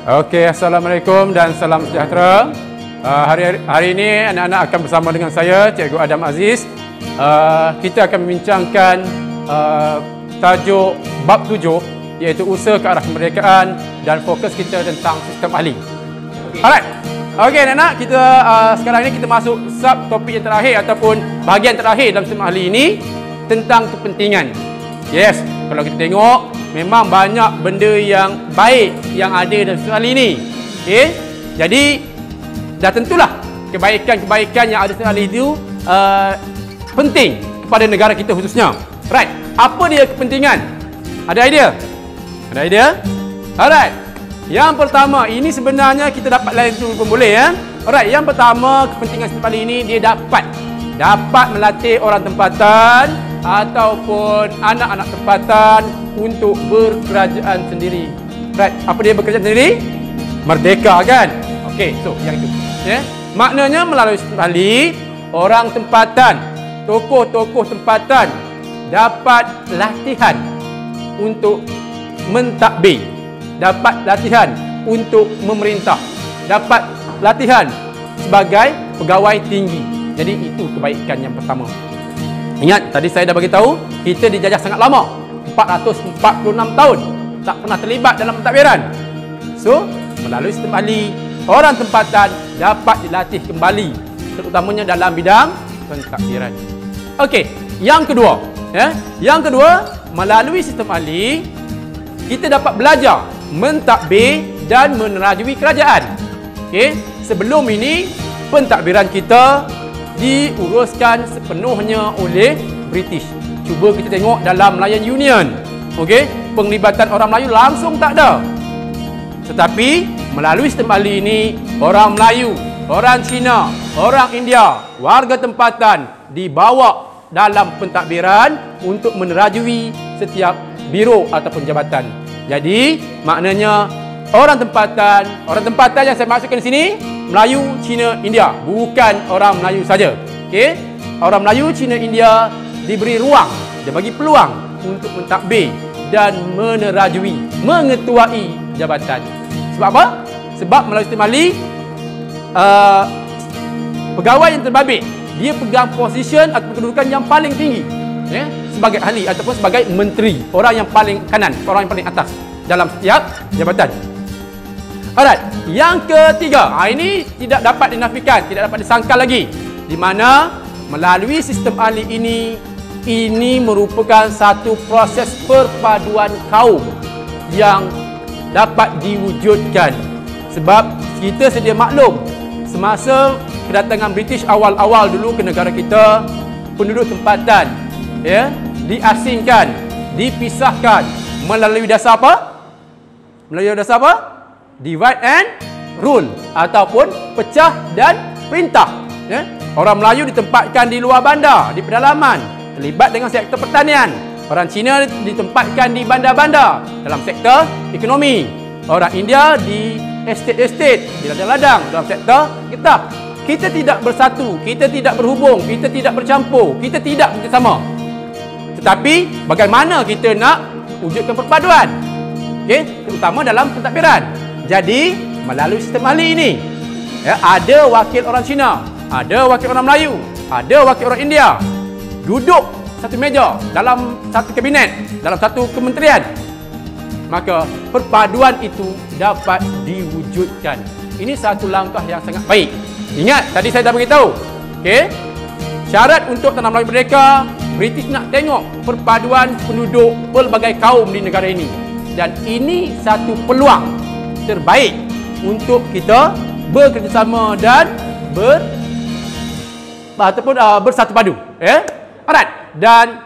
Okey, Assalamualaikum dan salam sejahtera. Hari ini anak-anak akan bersama dengan saya, Cikgu Adam Aziz. Kita akan membincangkan tajuk bab 7 iaitu usaha ke arah kemerdekaan dan fokus kita tentang sistem ahli. Alright. Okey anak-anak, kita sekarang ini kita masuk sub topik yang terakhir ataupun bahagian terakhir dalam sistem ahli ini tentang kepentingan. Yes, kalau kita tengok memang banyak benda yang baik yang ada dalam sistem ahli ini. Okey. Jadi dah tentulah kebaikan-kebaikan yang ada dalam sistem ahli itu penting kepada negara kita khususnya. Right. Apa dia kepentingan? Ada idea? Ada idea? Alright. Yang pertama, ini sebenarnya kita dapat lain tu pun boleh ya. Alright, yang pertama kepentingan sistem ahli ini dia dapat melatih orang tempatan ataupun anak-anak tempatan untuk berkerajaan sendiri. Right, apa dia berkerajaan sendiri? Merdeka kan? Okey, so yang itu. Ya. Maknanya melalui sistem ahli, orang tempatan, tokoh-tokoh tempatan dapat latihan untuk mentadbir, dapat latihan untuk memerintah, dapat latihan sebagai pegawai tinggi. Jadi itu kebaikan yang pertama. Ingat, tadi saya dah bagi tahu, kita dijajah sangat lama, 446 tahun, tak pernah terlibat dalam pentadbiran. So, melalui sistem ahli, orang tempatan dapat dilatih kembali, terutamanya dalam bidang pentadbiran. Okey, yang kedua, ya. Yang kedua, melalui sistem ahli, kita dapat belajar mentadbir dan menerajui kerajaan. Okey, sebelum ini pentadbiran kita diuruskan sepenuhnya oleh British. Cuba kita tengok dalam Melayan Union. Okey, penglibatan orang Melayu langsung tak ada. Tetapi melalui sistem ahli ini, orang Melayu, orang Cina, orang India, warga tempatan dibawa dalam pentadbiran untuk menerajui setiap biro ataupun jabatan. Jadi, maknanya orang tempatan yang saya maksudkan di sini, Melayu, Cina, India, bukan orang Melayu saja. Okey? Orang Melayu, Cina, India diberi ruang, dia bagi peluang untuk mentadbir dan menerajui, mengetuai jabatan. Sebab apa? Sebab melalui sistem ahli, pegawai yang terbabit, dia pegang position atau kedudukan yang paling tinggi, ya, sebagai ahli ataupun sebagai menteri, orang yang paling kanan, orang yang paling atas dalam setiap jabatan. Alright, yang ketiga, ini tidak dapat dinafikan, tidak dapat disangkal lagi, di mana melalui sistem ahli ini merupakan satu proses perpaduan kaum yang dapat diwujudkan. Sebab kita sedia maklum, semasa kedatangan British awal-awal dulu ke negara kita, penduduk tempatan ya diasingkan, dipisahkan melalui dasar apa? Melalui dasar apa? Divide and rule ataupun pecah dan perintah. Ya? Orang Melayu ditempatkan di luar bandar, di pedalaman, terlibat dengan sektor pertanian. Orang Cina ditempatkan di bandar-bandar dalam sektor ekonomi. Orang India di estate-estate, di ladang-ladang dalam sektor getah. Kita tidak bersatu, kita tidak berhubung, kita tidak bercampur, kita tidak bersama. Tetapi bagaimana kita nak wujudkan perpaduan? Okey, terutama dalam pentadbiran. Jadi, melalui sistem ahli ini, ya, ada wakil orang Cina, ada wakil orang Melayu, ada wakil orang India, duduk satu meja dalam satu kabinet, dalam satu kementerian. Maka perpaduan itu dapat diwujudkan. Ini satu langkah yang sangat baik. Ingat, tadi saya dah beritahu, okey, syarat untuk tanah Melayu merdeka, British nak tengok perpaduan penduduk pelbagai kaum di negara ini. Dan ini satu peluang terbaik untuk kita bekerjasama dan bersatu padu. Alright. Dan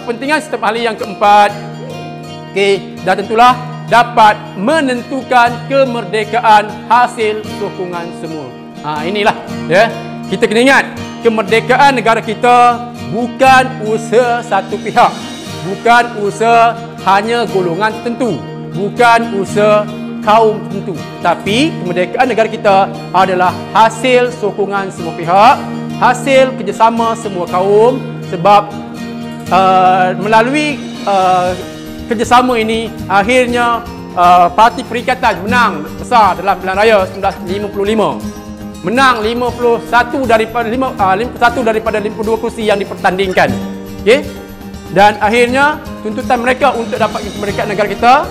kepentingan sistem ahli yang keempat, dan tentulah dapat menentukan kemerdekaan hasil sokongan semua. Inilah, ya. Kita kena ingat, kemerdekaan negara kita bukan usaha satu pihak, bukan usaha hanya golongan tertentu, bukan usaha kaum tertentu, tapi kemerdekaan negara kita adalah hasil sokongan semua pihak, hasil kerjasama semua kaum. Sebab melalui kerjasama ini, akhirnya Parti Perikatan menang besar dalam pilihan raya 1955. Menang 51 daripada 52 kursi yang dipertandingkan. Okey. Dan akhirnya tuntutan mereka untuk dapat kemerdekaan negara kita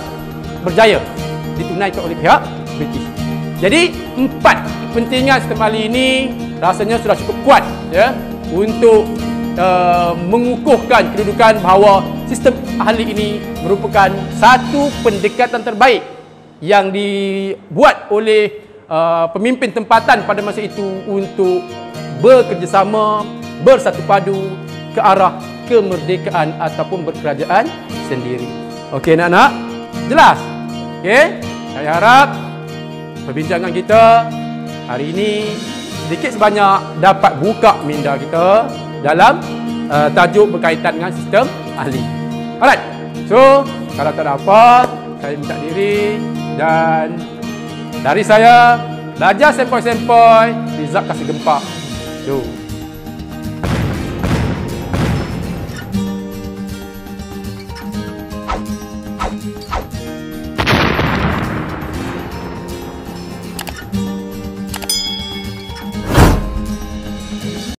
berjaya ditunaikan oleh pihak British. Jadi 4 kepentingan sistem ahli ini rasanya sudah cukup kuat ya untuk mengukuhkan kedudukan bahawa sistem ahli ini merupakan satu pendekatan terbaik yang dibuat oleh pemimpin tempatan pada masa itu untuk bekerjasama, bersatu padu ke arah kemerdekaan ataupun berkerajaan sendiri. Okey anak-anak? Jelas? Okey? Saya harap perbincangan kita hari ini sedikit sebanyak dapat buka minda kita dalam tajuk berkaitan dengan sistem ahli. Alright. So, kalau tak ada apa, saya minta diri dan dari saya belajar sempoi-sempoi, Rizak kasih gempak. Jom.